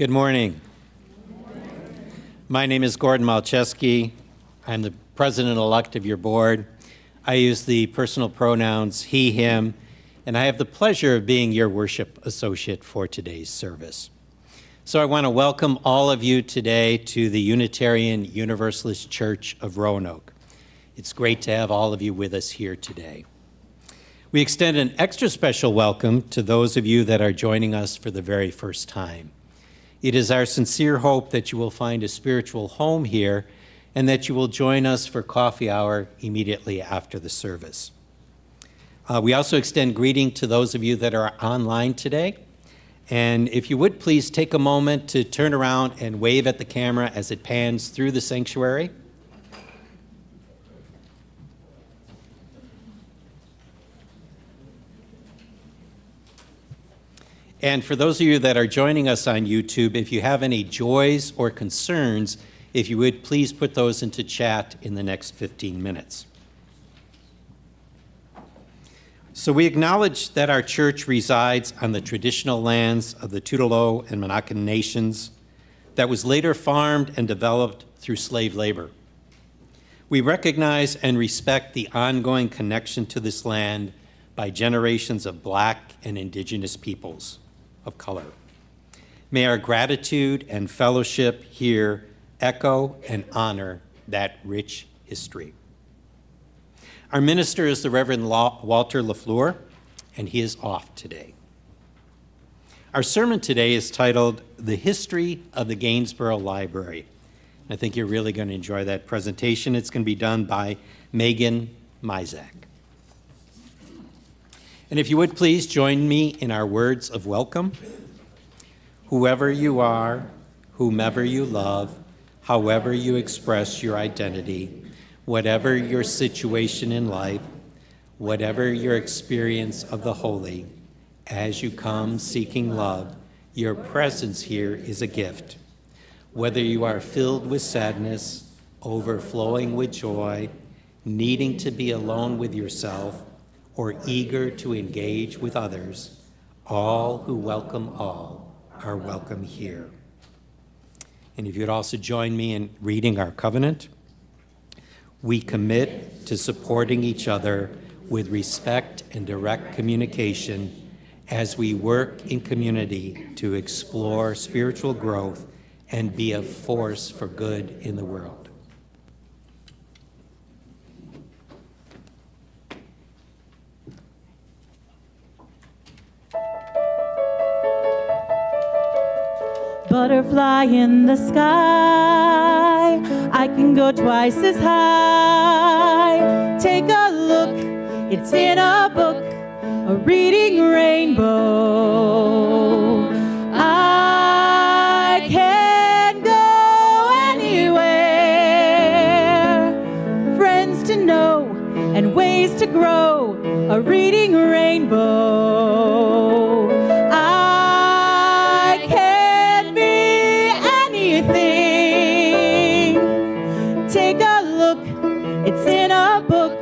Good morning. My name is Gordon Malcheski. I'm the president-elect of your board. I use the personal pronouns he, him, and I have the pleasure of being your worship associate for today's service. So I want to welcome all of you today to the Unitarian Universalist Church of Roanoke. It's great to have all of you with us here today. We extend an extra special welcome to those of you that are joining us for the very first time. It is our sincere hope that you will find a spiritual home here and that you will join us for coffee hour immediately after the service. We also extend greeting to those of you that are online today. And if you would please take a moment to turn around and wave at the camera as it pans through the sanctuary. And for those of you that are joining us on YouTube, if you have any joys or concerns, if you would please put those into chat in the next 15 minutes. So we acknowledge that our church resides on the traditional lands of the Tutelo and Monacan nations that was later farmed and developed through slave labor. We recognize and respect the ongoing connection to this land by generations of Black and Indigenous peoples of color. May our gratitude and fellowship here echo and honor that rich history. Our minister is the Reverend Walter LaFleur, and he is off today. Our sermon today is titled, The History of the Gainsborough Library. I think you're really going to enjoy that presentation. It's going to be done by Megan Mizak. And if you would please join me in our words of welcome. Whoever you are, whomever you love, however you express your identity, whatever your situation in life, whatever your experience of the holy, as you come seeking love, your presence here is a gift. Whether you are filled with sadness, overflowing with joy, needing to be alone with yourself, or eager to engage with others, all who welcome all are welcome here. And if you'd also join me in reading our covenant. We commit to supporting each other with respect and direct communication as we work in community to explore spiritual growth and be a force for good in the world. Butterfly in the sky, I can go twice as high. Take a look, it's in a book, a reading rainbow. I can go anywhere, friends to know and ways to grow, a reading rainbow. It's in a book,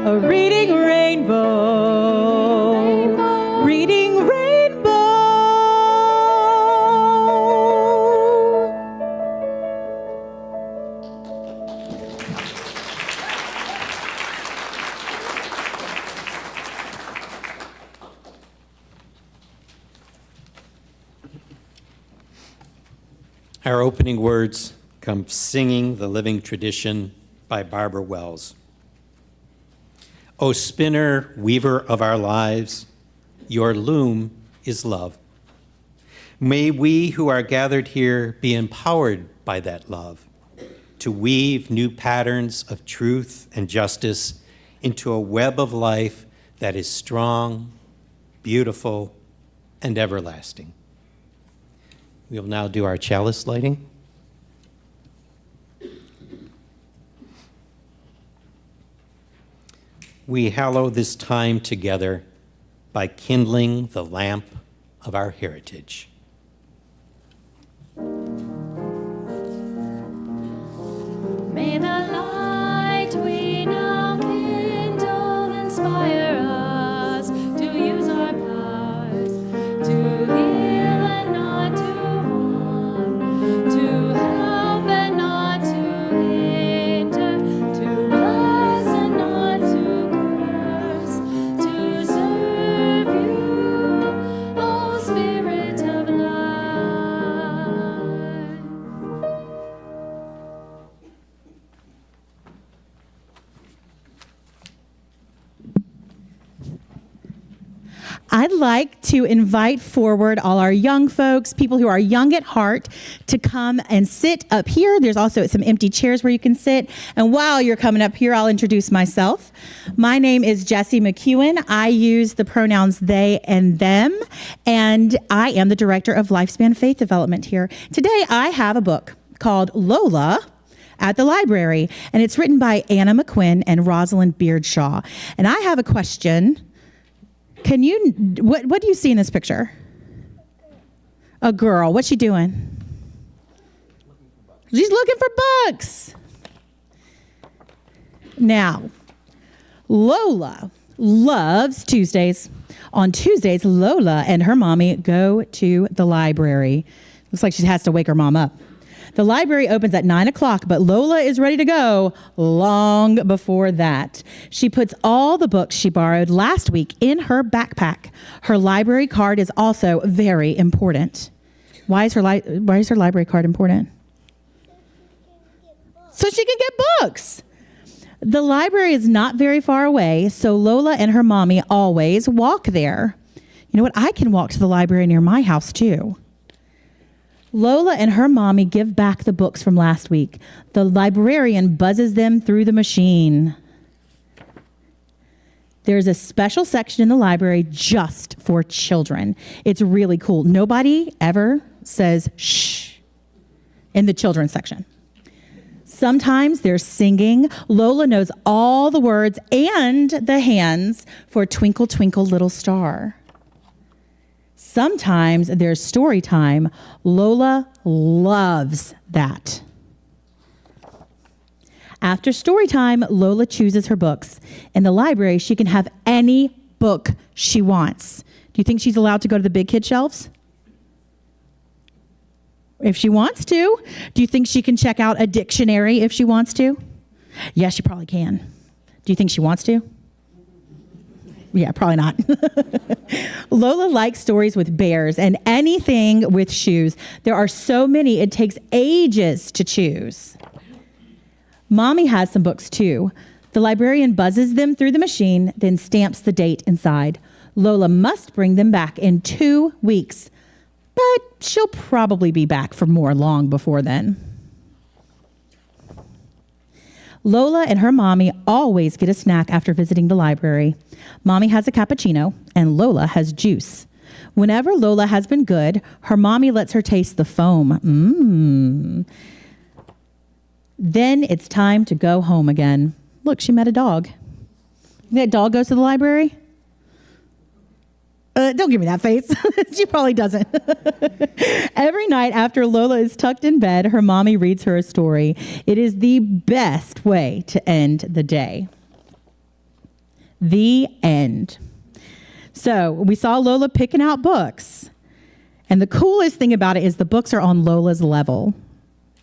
a reading rainbow, reading rainbow. Our opening words come singing the living tradition by Barbara Wells. O spinner, weaver of our lives, your loom is love. May we who are gathered here be empowered by that love to weave new patterns of truth and justice into a web of life that is strong, beautiful, and everlasting. We will now do our chalice lighting. We hallow this time together by kindling the lamp of our heritage. May the light we now kindle inspire us to use our powers to heal and not to harm. I'd like to invite forward all our young folks, people who are young at heart, to come and sit up here. There's also some empty chairs where you can sit. And while you're coming up here, I'll introduce myself. My name is Jessie McEwen. I use the pronouns they and them, and I am the director of Lifespan Faith Development here. Today, I have a book called Lola at the library, and it's written by Anna McQuinn and Rosalind Beardshaw. And I have a question. What do you see in this picture? A girl. What's she doing? She's looking for books. Now, Lola loves Tuesdays. On Tuesdays, Lola and her mommy go to the library. Looks like she has to wake her mom up. The library opens at 9 o'clock, but Lola is ready to go long before that. She puts all the books she borrowed last week in her backpack. Her library card is also very important. Why is her library card important? So she can get books. The library is not very far away, so Lola and her mommy always walk there. You know what? I can walk to the library near my house, too. Lola and her mommy give back the books from last week. The librarian buzzes them through the machine. There's a special section in the library just for children. It's really cool. Nobody ever says shh in the children's section. Sometimes there's singing. Lola knows all the words and the hands for Twinkle, Twinkle, Little Star. Sometimes there's story time. Lola loves that. After story time, Lola chooses her books. In the library, she can have any book she wants. Do you think she's allowed to go to the big kid shelves? If she wants to. Do you think she can check out a dictionary if she wants to? Yeah, she probably can. Do you think she wants to? Yeah, probably not. Lola likes stories with bears and anything with shoes. There are so many, it takes ages to choose. Mommy has some books too. The librarian buzzes them through the machine, then stamps the date inside. Lola must bring them back in 2 weeks, but she'll probably be back for more long before then. Lola and her mommy always get a snack after visiting the library. Mommy has a cappuccino, and Lola has juice. Whenever Lola has been good, her mommy lets her taste the foam. Then it's time to go home again. Look, she met a dog. That dog goes to the library? Don't give me that face. She probably doesn't. Every night after Lola is tucked in bed, her mommy reads her a story. It is the best way to end the day. The end. So we saw Lola picking out books. And the coolest thing about it is the books are on Lola's level.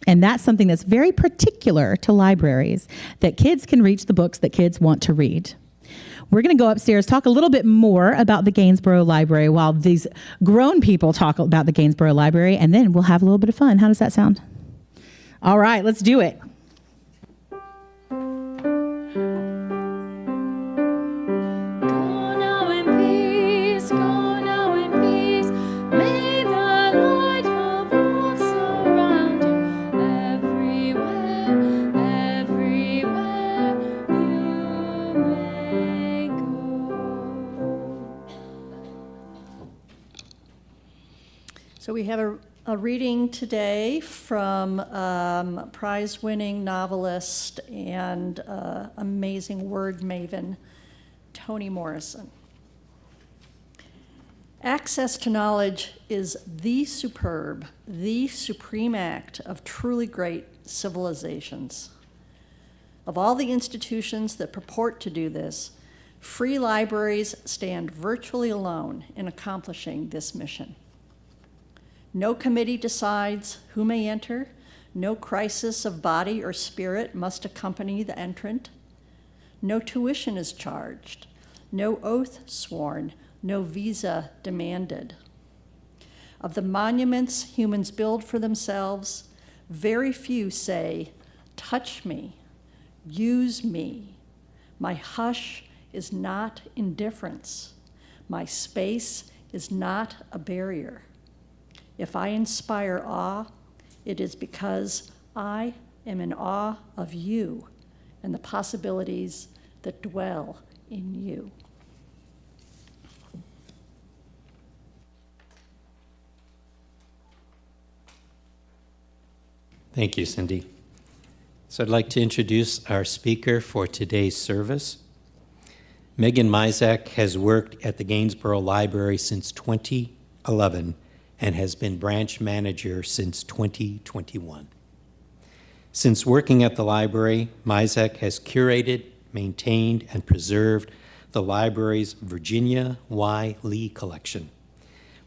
And that's something that's very particular to libraries, that kids can reach the books that kids want to read. We're going to go upstairs, talk a little bit more about the Gainsborough Library while these grown people talk about the Gainsborough Library, and then we'll have a little bit of fun. How does that sound? All right, let's do it. So we have a reading today from prize-winning novelist and amazing word maven, Toni Morrison. Access to knowledge is the superb, the supreme act of truly great civilizations. Of all the institutions that purport to do this, free libraries stand virtually alone in accomplishing this mission. No committee decides who may enter. No crisis of body or spirit must accompany the entrant. No tuition is charged. No oath sworn. No visa demanded. Of the monuments humans build for themselves, very few say, "Touch me, use me." My hush is not indifference. My space is not a barrier. If I inspire awe, it is because I am in awe of you and the possibilities that dwell in you. Thank you, Cindy. So I'd like to introduce our speaker for today's service. Megan Mizak has worked at the Gainsborough Library since 2011 and has been branch manager since 2021. Since working at the library, Mizak has curated, maintained, and preserved the library's Virginia Y. Lee collection,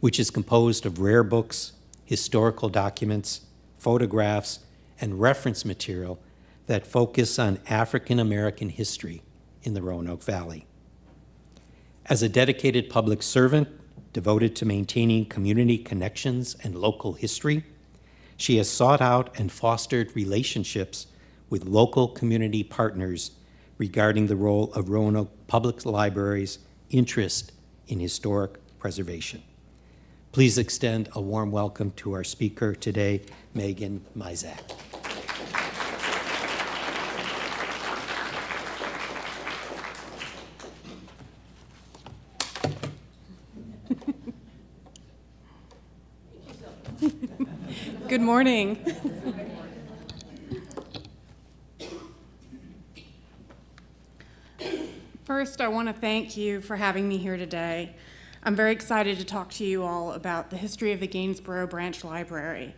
which is composed of rare books, historical documents, photographs, and reference material that focus on African American history in the Roanoke Valley. As a dedicated public servant devoted to maintaining community connections and local history, she has sought out and fostered relationships with local community partners regarding the role of Roanoke Public Library's interest in historic preservation. Please extend a warm welcome to our speaker today, Megan Mizak. Good morning. First, I want to thank you for having me here today. I'm very excited to talk to you all about the history of the Gainsborough Branch Library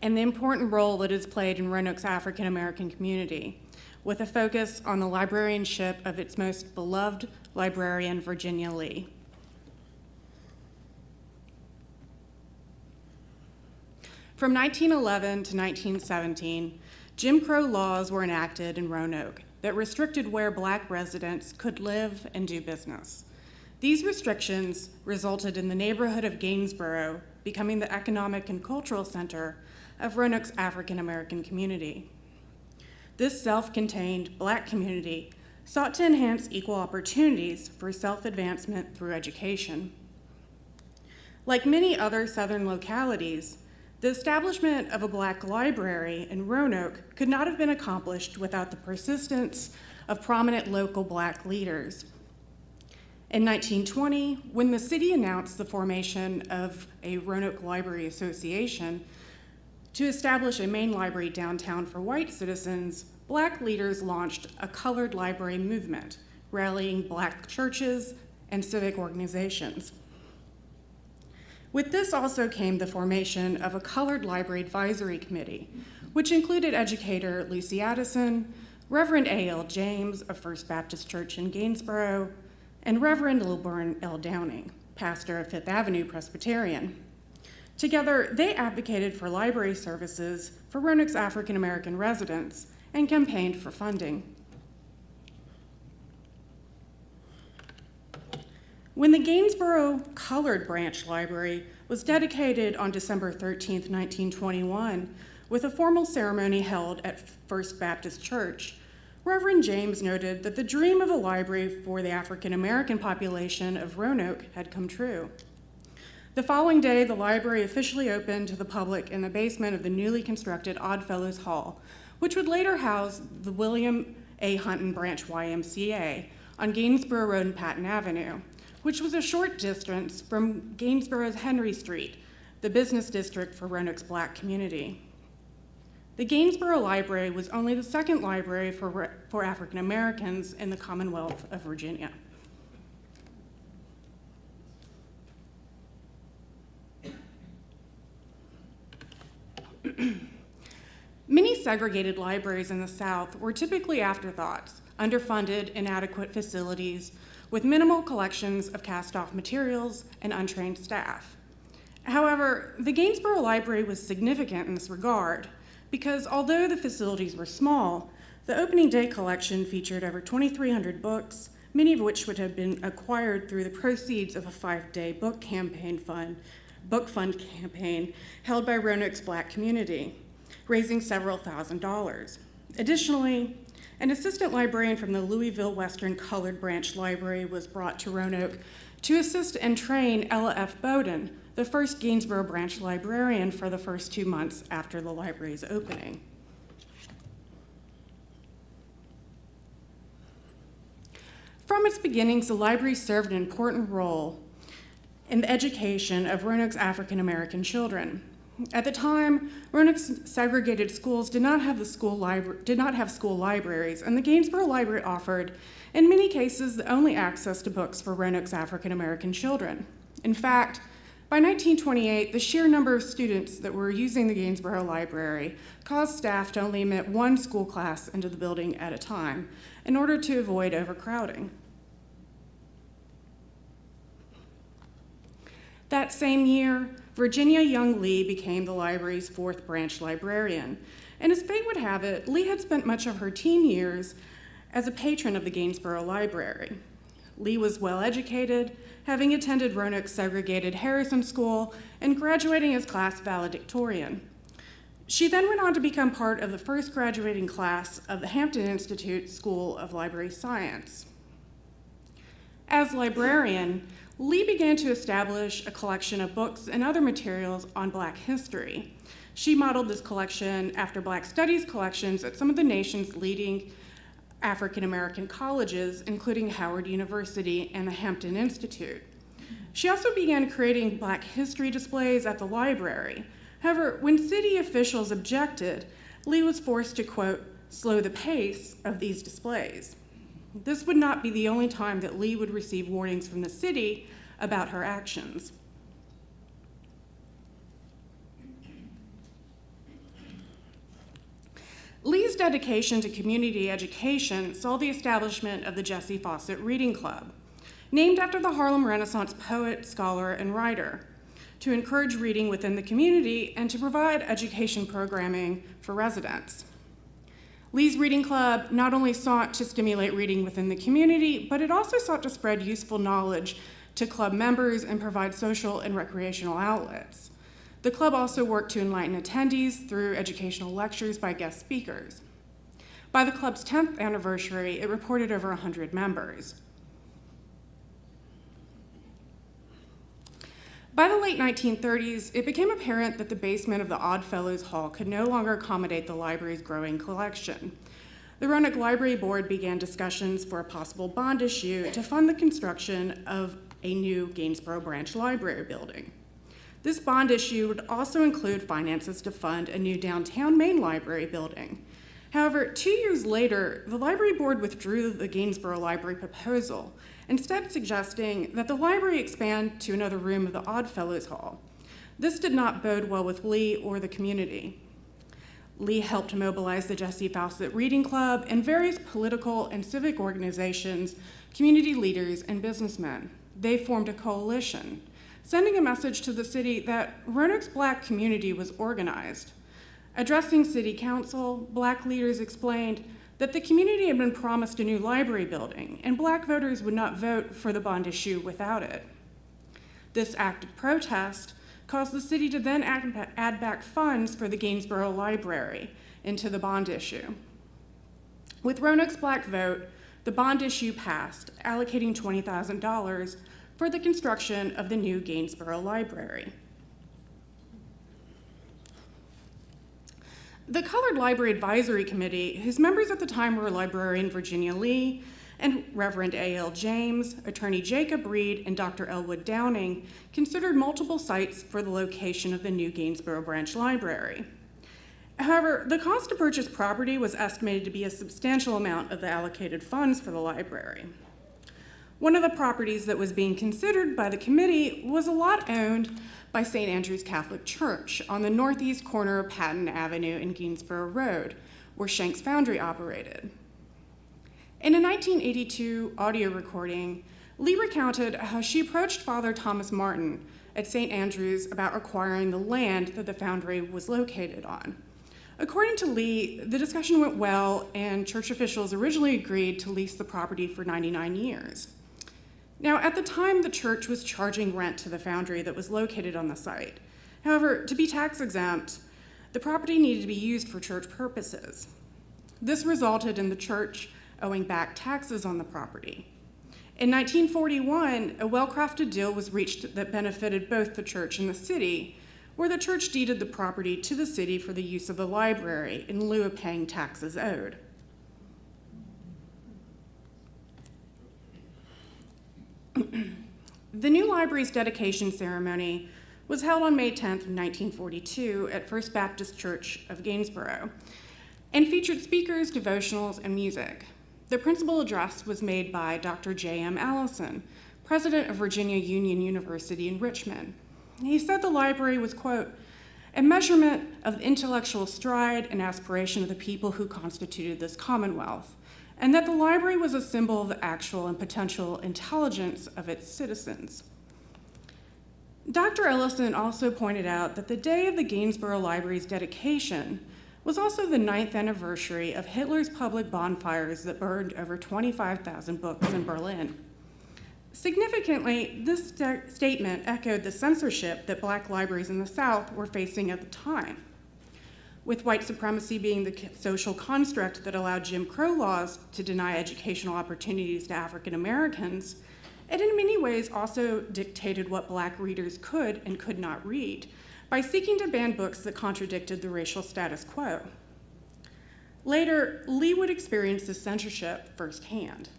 and the important role it has played in Roanoke's African American community, with a focus on the librarianship of its most beloved librarian, Virginia Lee. From 1911 to 1917, Jim Crow laws were enacted in Roanoke that restricted where Black residents could live and do business. These restrictions resulted in the neighborhood of Gainsborough becoming the economic and cultural center of Roanoke's African American community. This self-contained Black community sought to enhance equal opportunities for self-advancement through education. Like many other southern localities, the establishment of a Black library in Roanoke could not have been accomplished without the persistence of prominent local Black leaders. In 1920, when the city announced the formation of a Roanoke Library Association to establish a main library downtown for white citizens, Black leaders launched a colored library movement, rallying Black churches and civic organizations. With this also came the formation of a colored library advisory committee, which included educator Lucy Addison, Reverend A.L. James of First Baptist Church in Gainsborough, and Reverend Lilburn L. Downing, pastor of Fifth Avenue Presbyterian. Together, they advocated for library services for Roanoke's African American residents and campaigned for funding. When the Gainsborough Colored Branch Library was dedicated on December 13, 1921, with a formal ceremony held at First Baptist Church, Reverend James noted that the dream of a library for the African American population of Roanoke had come true. The following day, the library officially opened to the public in the basement of the newly constructed Oddfellows Hall, which would later house the William A. Hunton Branch YMCA on Gainsborough Road and Patton Avenue, which was a short distance from Gainsborough's Henry Street, the business district for Roanoke's Black community. The Gainsborough Library was only the second library for African Americans in the Commonwealth of Virginia. Many segregated libraries in the South were typically afterthoughts, underfunded, inadequate facilities, with minimal collections of cast-off materials and untrained staff. However, the Gainsborough Library was significant in this regard because although the facilities were small, the opening day collection featured over 2,300 books, many of which would have been acquired through the proceeds of a 5-day book fund campaign held by Roanoke's Black community, raising several $1,000s. Additionally, an assistant librarian from the Louisville Western Colored Branch Library was brought to Roanoke to assist and train Ella F. Bowden, the first Gainsborough branch librarian, for the first 2 months after the library's opening. From its beginnings, the library served an important role in the education of Roanoke's African American children. At the time, Roanoke's segregated schools did not have school libraries, and the Gainsborough Library offered, in many cases, the only access to books for Roanoke's African American children. In fact, by 1928, the sheer number of students that were using the Gainsborough Library caused staff to only admit one school class into the building at a time in order to avoid overcrowding. That same year, Virginia Young Lee became the library's 4th branch librarian, and as fate would have it, Lee had spent much of her teen years as a patron of the Gainsborough Library. Lee was well educated, having attended Roanoke's segregated Harrison School and graduating as class valedictorian. She then went on to become part of the first graduating class of the Hampton Institute School of Library Science. As librarian, Lee began to establish a collection of books and other materials on Black history. She modeled this collection after Black studies collections at some of the nation's leading African American colleges, including Howard University and the Hampton Institute. She also began creating Black history displays at the library. However, when city officials objected, Lee was forced to, quote, slow the pace of these displays. This would not be the only time that Lee would receive warnings from the city about her actions. Lee's dedication to community education saw the establishment of the Jessie Fawcett Reading Club, named after the Harlem Renaissance poet, scholar, and writer, to encourage reading within the community and to provide education programming for residents. Lee's Reading Club not only sought to stimulate reading within the community, but it also sought to spread useful knowledge to club members and provide social and recreational outlets. The club also worked to enlighten attendees through educational lectures by guest speakers. By the club's 10th anniversary, it reported over 100 members. By the late 1930s, it became apparent that the basement of the Oddfellows Hall could no longer accommodate the library's growing collection. The Roanoke Library Board began discussions for a possible bond issue to fund the construction of a new Gainsborough Branch Library building. This bond issue would also include finances to fund a new downtown main library building. However, 2 years later, the Library Board withdrew the Gainsborough Library proposal, instead suggesting that the library expand to another room of the Oddfellows Hall. This did not bode well with Lee or the community. Lee helped mobilize the Jessie Fawcett Reading Club and various political and civic organizations, community leaders, and businessmen. They formed a coalition, sending a message to the city that Roanoke's Black community was organized. Addressing City Council, Black leaders explained that the community had been promised a new library building, and Black voters would not vote for the bond issue without it. This act of protest caused the city to then add back funds for the Gainsborough Library into the bond issue. With Roanoke's Black vote, the bond issue passed, allocating $20,000 for the construction of the new Gainsborough Library. The Colored Library Advisory Committee, whose members at the time were librarian Virginia Lee and Reverend A.L. James, Attorney Jacob Reed, and Dr. Elwood Downing, considered multiple sites for the location of the new Gainsborough Branch Library. However, the cost to purchase property was estimated to be a substantial amount of the allocated funds for the library. One of the properties that was being considered by the committee was a lot owned by St. Andrew's Catholic Church on the northeast corner of Patton Avenue and Gainsborough Road, where Shank's Foundry operated. In a 1982 audio recording, Lee recounted how she approached Father Thomas Martin at St. Andrew's about acquiring the land that the foundry was located on. According to Lee, the discussion went well, and church officials originally agreed to lease the property for 99 years. Now, at the time, the church was charging rent to the foundry that was located on the site. However, to be tax exempt, the property needed to be used for church purposes. This resulted in the church owing back taxes on the property. In 1941, a well-crafted deal was reached that benefited both the church and the city, where the church deeded the property to the city for the use of the library in lieu of paying taxes owed. The new library's dedication ceremony was held on May 10th, 1942 at First Baptist Church of Gainsborough and featured speakers, devotionals, and music. The principal address was made by Dr. J.M. Allison, president of Virginia Union University in Richmond. He said the library was, quote, a measurement of the intellectual stride and aspiration of the people who constituted this Commonwealth, and that the library was a symbol of the actual and potential intelligence of its citizens. Dr. Ellison also pointed out that the day of the Gainsborough Library's dedication was also the 9th anniversary of Hitler's public bonfires that burned over 25,000 books in Berlin. Significantly, this statement echoed the censorship that Black libraries in the South were facing at the time. With white supremacy being the social construct that allowed Jim Crow laws to deny educational opportunities to African Americans, it in many ways also dictated what Black readers could and could not read by seeking to ban books that contradicted the racial status quo. Later, Lee would experience this censorship firsthand.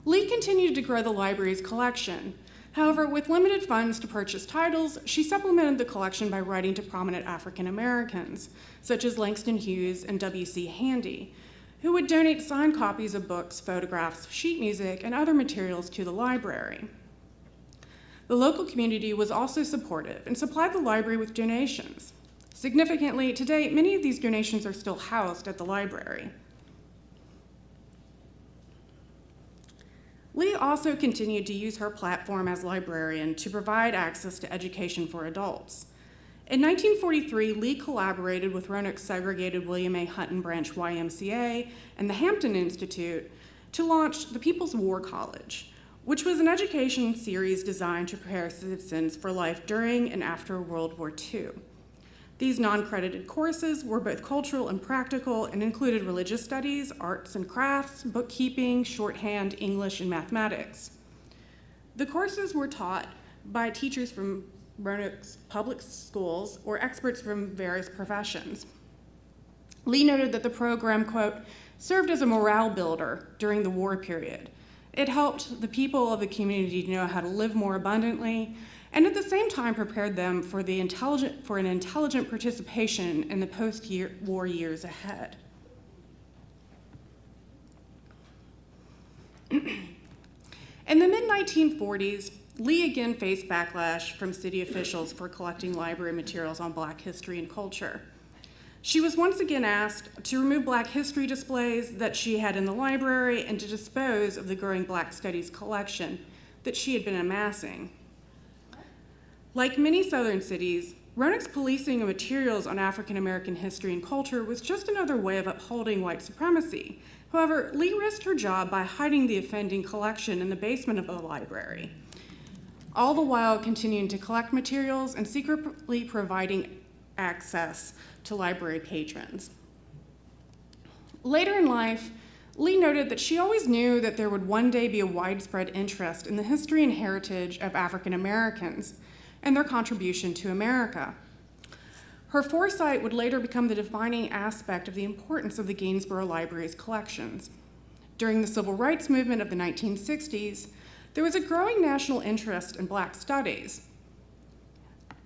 Lee continued to grow the library's collection. However, with limited funds to purchase titles, she supplemented the collection by writing to prominent African Americans, such as Langston Hughes and W.C. Handy, who would donate signed copies of books, photographs, sheet music, and other materials to the library. The local community was also supportive and supplied the library with donations. Significantly, today, many of these donations are still housed at the library. Lee also continued to use her platform as librarian to provide access to education for adults. In 1943, Lee collaborated with Roanoke's segregated William A. Hutton Branch YMCA and the Hampton Institute to launch the People's War College, which was an education series designed to prepare citizens for life during and after World War II. These non-credited courses were both cultural and practical and included religious studies, arts and crafts, bookkeeping, shorthand, English, and mathematics. The courses were taught by teachers from Roanoke's public schools or experts from various professions. Lee noted that the program, quote, served as a morale builder during the war period. It helped the people of the community to know how to live more abundantly, and at the same time prepared them for an intelligent participation in the post-war years ahead. In the mid-1940s, Lee again faced backlash from city officials for collecting library materials on Black history and culture. She was once again asked to remove Black history displays that she had in the library and to dispose of the growing Black studies collection that she had been amassing. Like many southern cities, Roanoke's policing of materials on African American history and culture was just another way of upholding white supremacy. However, Lee risked her job by hiding the offending collection in the basement of the library, all the while continuing to collect materials and secretly providing access to library patrons. Later in life, Lee noted that she always knew that there would one day be a widespread interest in the history and heritage of African Americans and their contribution to America. Her foresight would later become the defining aspect of the importance of the Gainsborough Library's collections. During the Civil Rights Movement of the 1960s, there was a growing national interest in Black studies,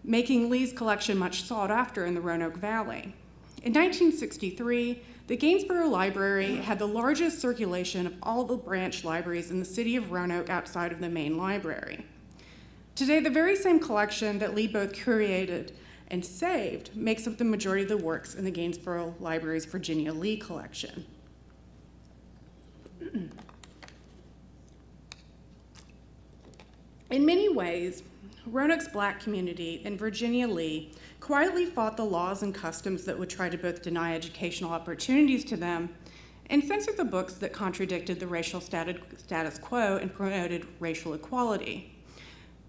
making Lee's collection much sought after in the Roanoke Valley. In 1963, the Gainsborough Library had the largest circulation of all the branch libraries in the city of Roanoke outside of the main library. Today, the very same collection that Lee both curated and saved makes up the majority of the works in the Gainsborough Library's Virginia Lee collection. In many ways, Roanoke's Black community and Virginia Lee quietly fought the laws and customs that would try to both deny educational opportunities to them and censor the books that contradicted the racial status quo and promoted racial equality.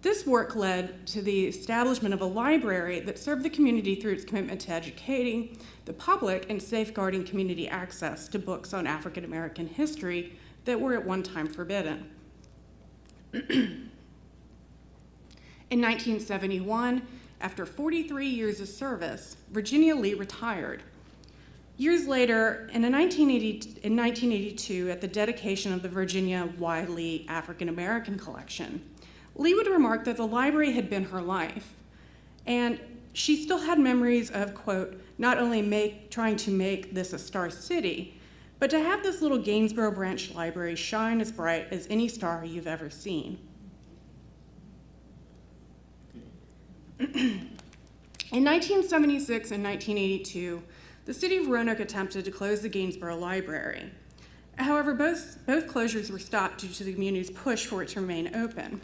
This work led to the establishment of a library that served the community through its commitment to educating the public and safeguarding community access to books on African American history that were at one time forbidden. In 1971, after 43 years of service, Virginia Lee retired. Years later, in 1982, at the dedication of the Virginia Y. Lee African American Collection, Lee would remark that the library had been her life, and she still had memories of, quote, not only trying to make this a star city, but to have this little Gainsborough branch library shine as bright as any star you've ever seen. In 1976 and 1982, the city of Roanoke attempted to close the Gainsborough Library. However, both closures were stopped due to the community's push for it to remain open.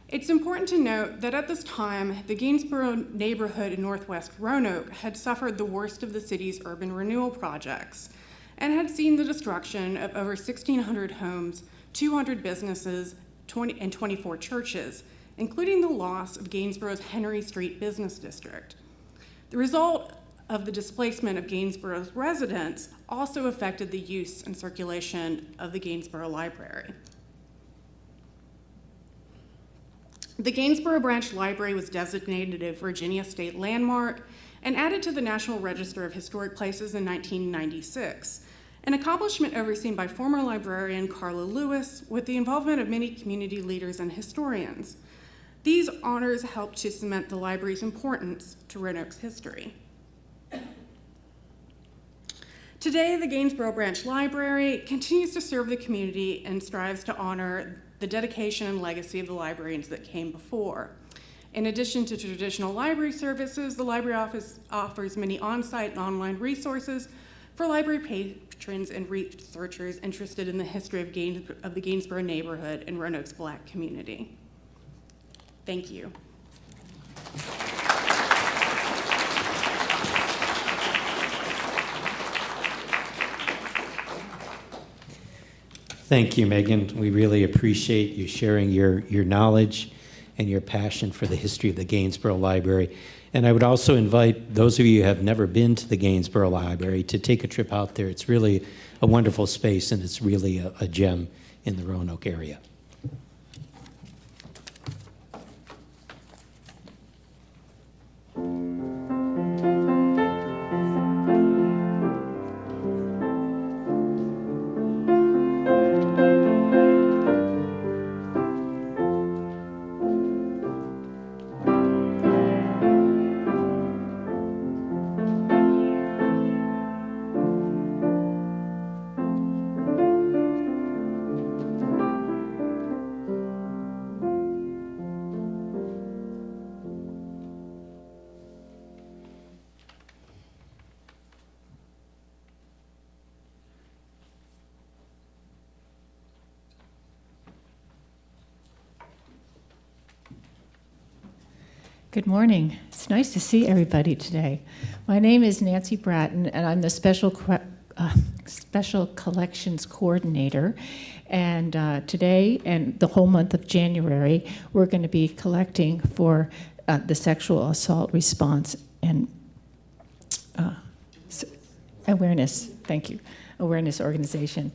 It's important to note that at this time, the Gainsborough neighborhood in northwest Roanoke had suffered the worst of the city's urban renewal projects and had seen the destruction of over 1,600 homes, 200 businesses, and 24 churches, including the loss of Gainsborough's Henry Street Business District. The result of the displacement of Gainsborough's residents also affected the use and circulation of the Gainsborough Library. The Gainsborough Branch Library was designated a Virginia State Landmark and added to the National Register of Historic Places in 1996, an accomplishment overseen by former librarian Carla Lewis with the involvement of many community leaders and historians. These honors helped to cement the library's importance to Roanoke's history. Today, the Gainsborough Branch Library continues to serve the community and strives to honor the dedication and legacy of the librarians that came before. In addition to traditional library services, the library office offers many on-site and online resources for library patrons and researchers interested in the history of the Gainsborough neighborhood and Roanoke's Black community. Thank you. Thank you, Megan. We really appreciate you sharing your knowledge and your passion for the history of the Gainsborough Library. And I would also invite those of you who have never been to the Gainsborough Library to take a trip out there. It's really a wonderful space, and it's really a gem in the Roanoke area. Good morning. It's nice to see everybody today. My name is Nancy Bratton, and I'm the Special Collections Coordinator. And today and the whole month of January, we're going to be collecting for the Sexual Assault Response and Awareness, thank you, Awareness Organization.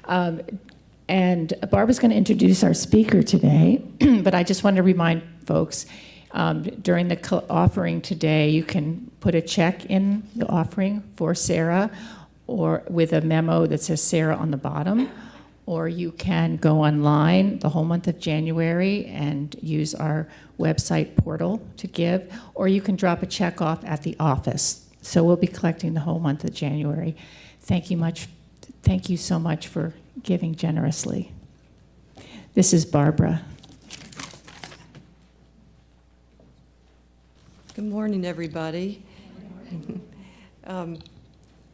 And Barbara's going to introduce our speaker today, but I just want to remind folks, during the offering today, you can put a check in the offering for Sarah, or with a memo that says Sarah on the bottom, or you can go online the whole month of January and use our website portal to give, or you can drop a check off at the office. So we'll be collecting the whole month of January. Thank you so much for giving generously. This is Barbara. Good morning, everybody. I'm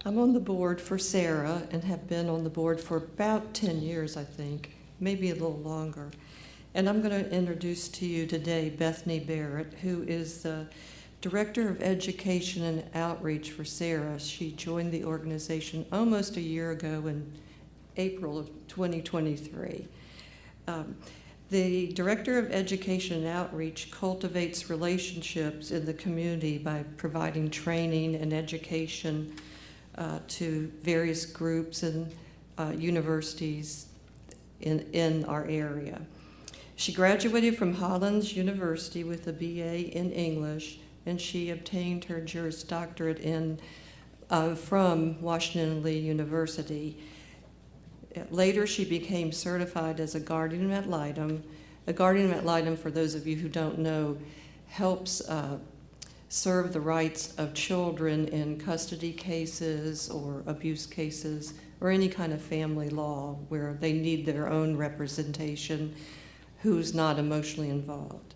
on the board for Sarah and have been on the board for about 10 years, I think, maybe a little longer. And I'm going to introduce to you today Bethany Barrett, who is the Director of Education and Outreach for Sarah. She joined the organization almost a year ago in April of 2023. The Director of Education and Outreach cultivates relationships in the community by providing training and education to various groups and universities in our area. She graduated from Hollins University with a BA in English, and she obtained her Juris Doctorate from Washington and Lee University. Later, she became certified as a guardian ad litem. A guardian ad litem, for those of you who don't know, helps serve the rights of children in custody cases or abuse cases or any kind of family law where they need their own representation who's not emotionally involved.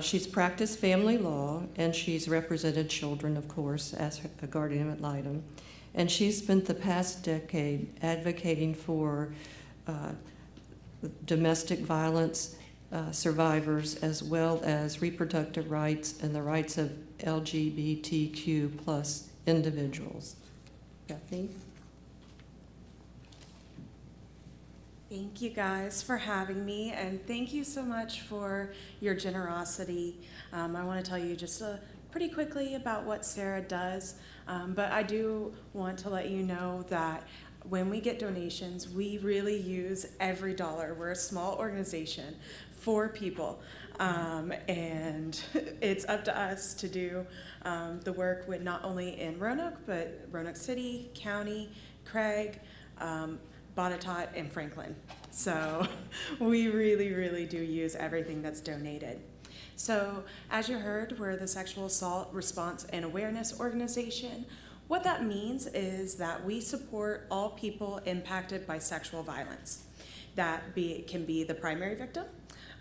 She's practiced family law, and she's represented children, of course, as a guardian ad litem. And she's spent the past decade advocating for domestic violence survivors, as well as reproductive rights and the rights of LGBTQ plus individuals. Bethany? Thank you guys for having me, and thank you so much for your generosity. I want to tell you just pretty quickly about what Sarah does, but I do want to let you know that when we get donations, we really use every dollar. We're a small organization for people, and it's up to us to do the work with not only in Roanoke, but Roanoke City, County, Craig, Botetourt, and Franklin. So we really, really do use everything that's donated. So as you heard, we're the Sexual Assault Response and Awareness Organization. What that means is that we support all people impacted by sexual violence. That can be the primary victim,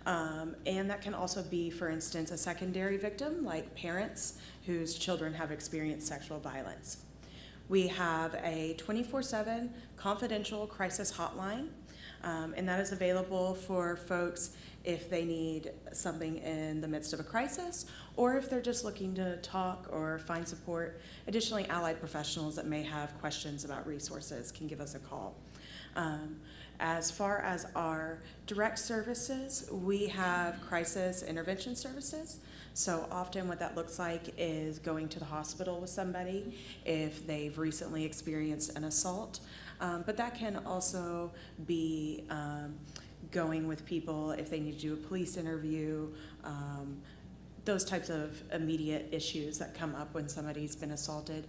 and that can also be, for instance, a secondary victim, like parents whose children have experienced sexual violence. We have a 24/7 confidential crisis hotline, and that is available for folks if they need something in the midst of a crisis, or if they're just looking to talk or find support. Additionally, allied professionals that may have questions about resources can give us a call. As far as our direct services, we have crisis intervention services. So often what that looks like is going to the hospital with somebody if they've recently experienced an assault. But that can also be going with people if they need to do a police interview, those types of immediate issues that come up when somebody's been assaulted.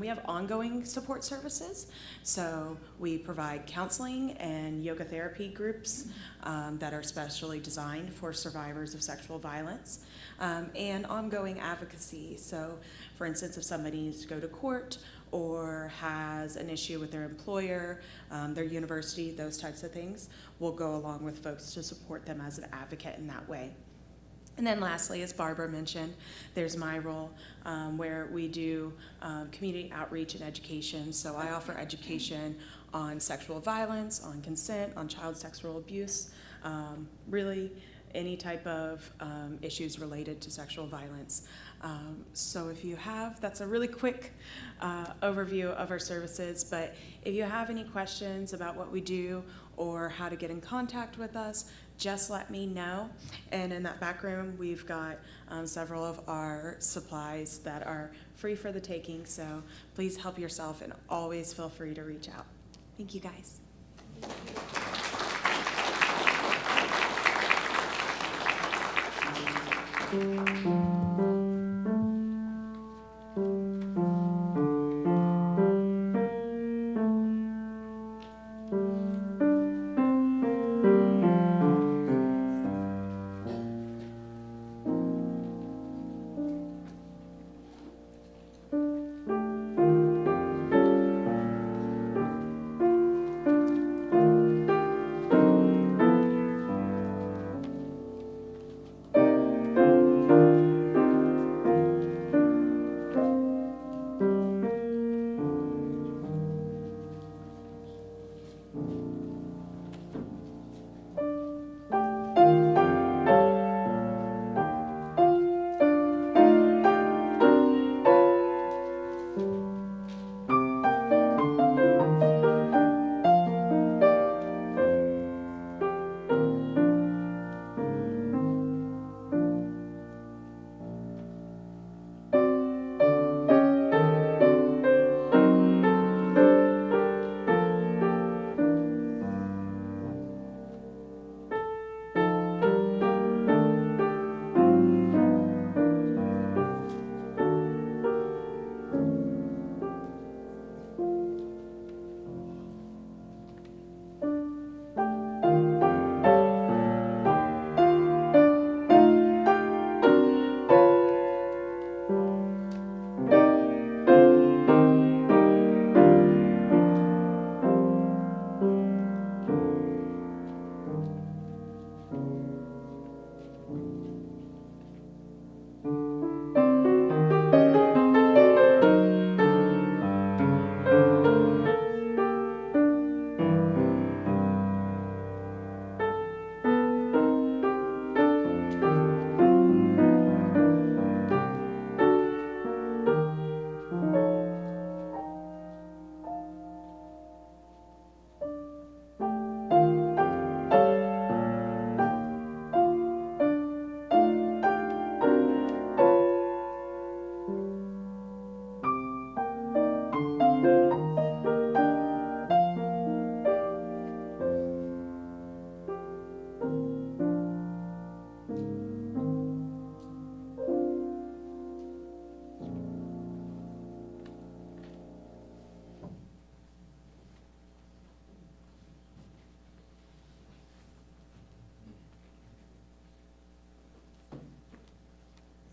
We have ongoing support services, so we provide counseling and yoga therapy groups that are specially designed for survivors of sexual violence, and ongoing advocacy. So, for instance, if somebody needs to go to court or has an issue with their employer, their university, those types of things, we'll go along with folks to support them as an advocate in that way. And then lastly, as Barbara mentioned, there's my role where we do community outreach and education. So I offer education on sexual violence, on consent, on child sexual abuse, really any type of issues related to sexual violence. So if you have, that's a really quick overview of our services, but if you have any questions about what we do or how to get in contact with us, just let me know. And in that back room, we've got several of our supplies that are free for the taking, so please help yourself and always feel free to reach out. Thank you, guys.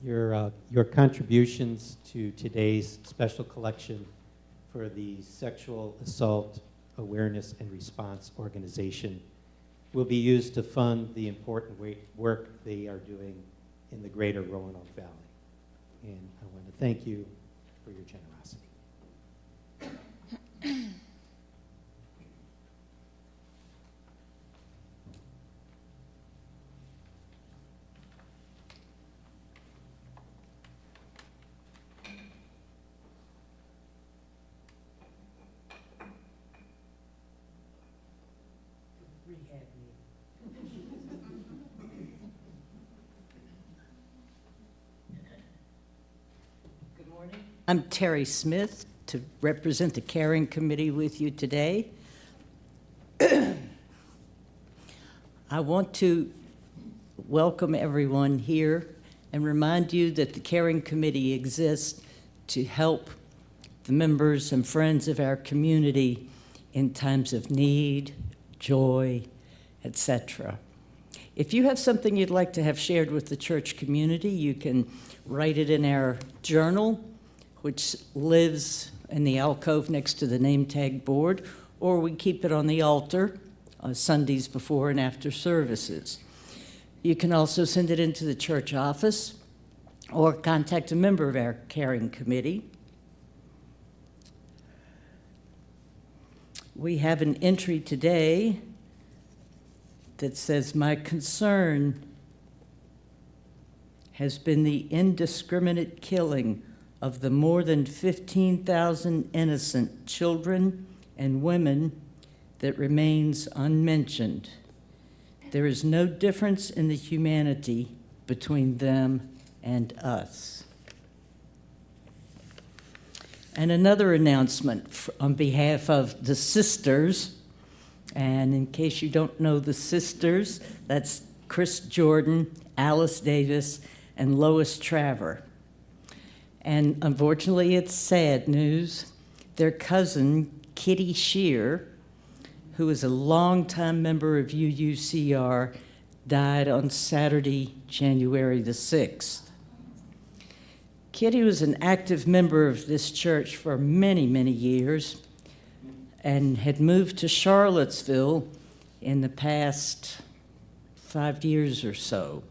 your contributions to today's special collection for the Sexual Assault Awareness and Response Organization will be used to fund the important work they are doing in the greater Roanoke Valley. And I want to thank you for your generosity. I'm Terry Smith, to represent the Caring Committee with you today. I want to welcome everyone here and remind you that the Caring Committee exists to help the members and friends of our community in times of need, joy, etc. If you have something you'd like to have shared with the church community, you can write it in our journal, which lives in the alcove next to the name tag board, or we keep it on the altar Sundays before and after services. You can also send it into the church office or contact a member of our Caring Committee. We have an entry today that says, "My concern has been the indiscriminate killing of the more than 15,000 innocent children and women that remains unmentioned. There is no difference in the humanity between them and us." And another announcement on behalf of the sisters, and in case you don't know the sisters, that's Chris Jordan, Alice Davis, and Lois Traver. And unfortunately, it's sad news. Their cousin, Kitty Shear, who is a longtime member of UUCR, died on Saturday, January the 6th. Kitty was an active member of this church for many, many years and had moved to Charlottesville in the past 5 years or so.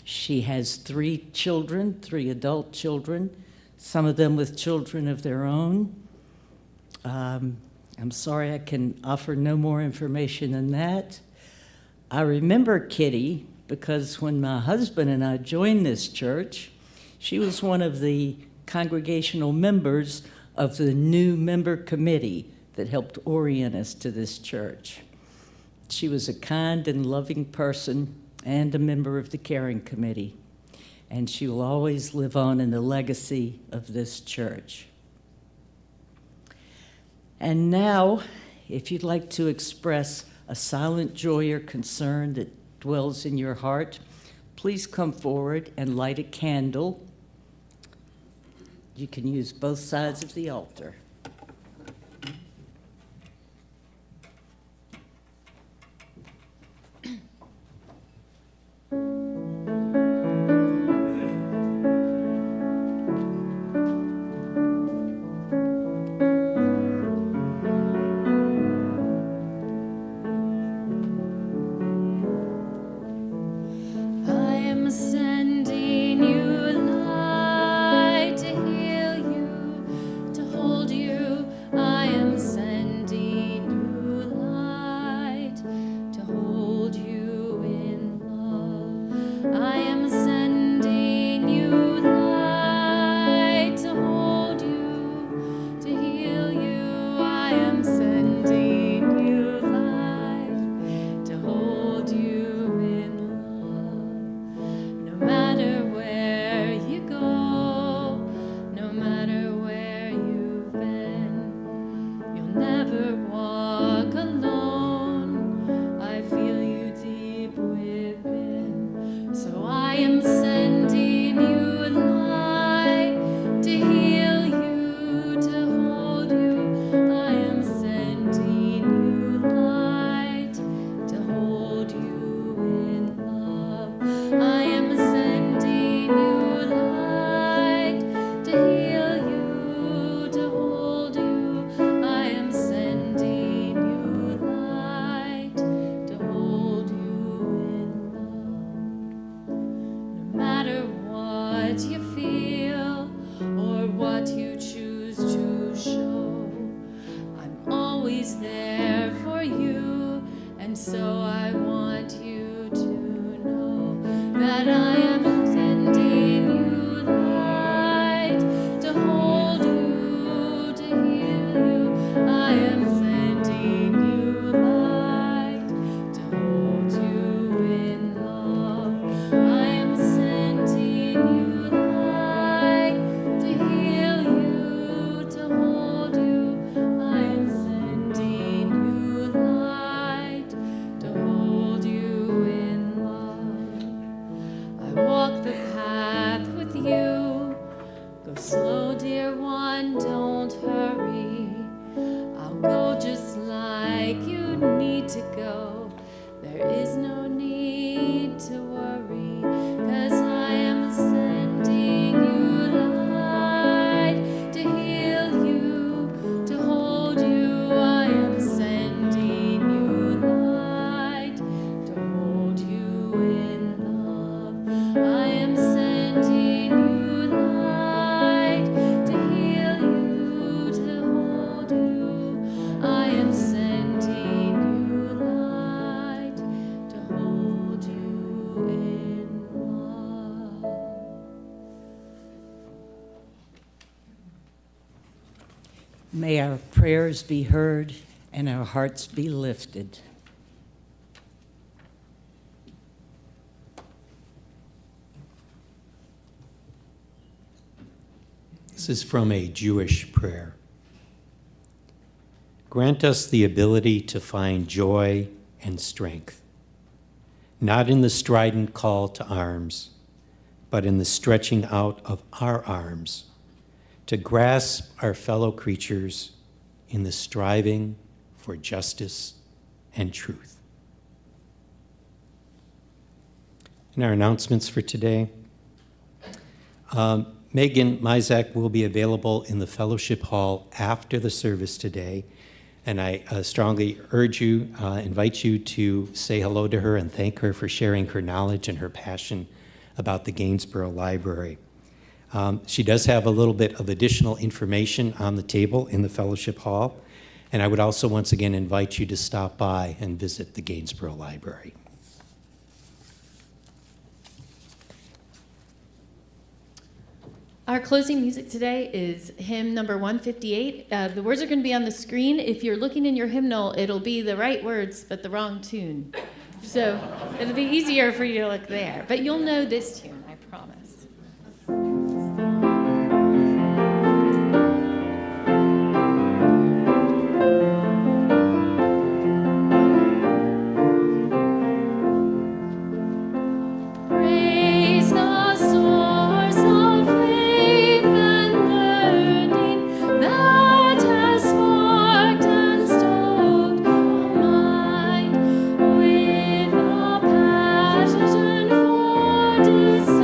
She has 3 children, 3 adult children, some of them with children of their own. I'm sorry I can offer no more information than that. I remember Kitty because when my husband and I joined this church, she was one of the congregational members of the new member committee that helped orient us to this church. She was a kind and loving person and a member of the Caring Committee, and she will always live on in the legacy of this church. And now, if you'd like to express a silent joy or concern that dwells in your heart, please come forward and light a candle. You can use both sides of the altar. I am sending you light to heal you, to hold you you choose to show. I'm always there for you, and so I want you to know that I am sending you light to hold you, to heal you. I am sending you light to hold you in love. I am sending you light to heal you, to hold you. I am sending you light to hold you in love. I walk the path with you. Go slow, dear one, don't hurry. I'll go just like you need to go. There is no need to worry, 'cause I am sending you light to heal you, to hold you. I am sending you light to hold you in love. I am sending you light to heal you, to hold you. I am sending you light to hold you in love. May our prayers be heard and our hearts be lifted. This is from a Jewish prayer. Grant us the ability to find joy and strength, not in the strident call to arms, but in the stretching out of our arms to grasp our fellow creatures in the striving for justice and truth. In our announcements for today, Megan Mizak will be available in the fellowship hall after the service today, and I strongly urge you, invite you to say hello to her and thank her for sharing her knowledge and her passion about the Gainsborough Library. She does have a little bit of additional information on the table in the fellowship hall, and I would also once again invite you to stop by and visit the Gainsborough Library. Our closing music today is hymn number 158. The words are going to be on the screen. If you're looking in your hymnal, it'll be the right words, but the wrong tune. So it'll be easier for you to look there. But you'll know this tune, I promise. Praise the source of faith and learning that has sparked and stoked a mind with a passion for discerning.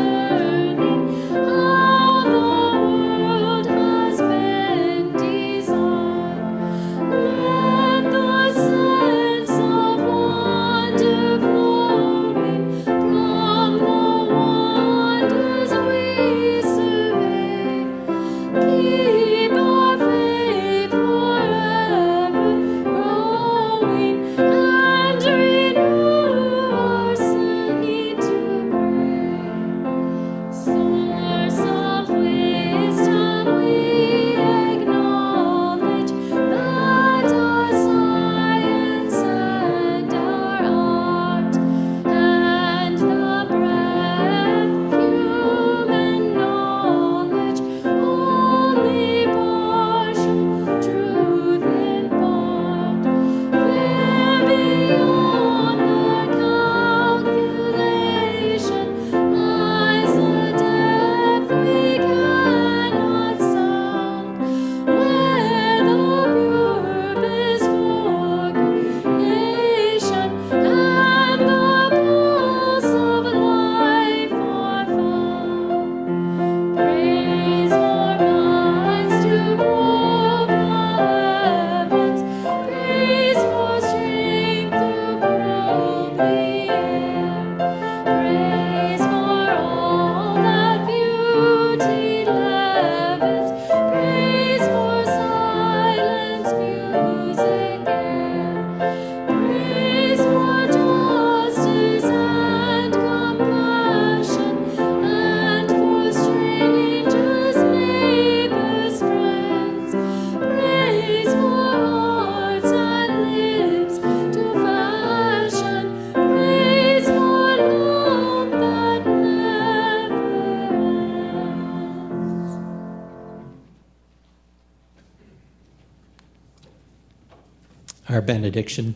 Our benediction.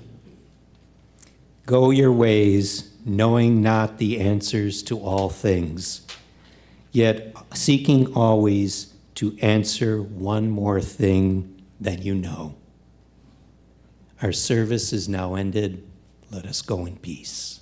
Go your ways, knowing not the answers to all things, yet seeking always to answer one more thing than you know. Our service is now ended. Let us go in peace.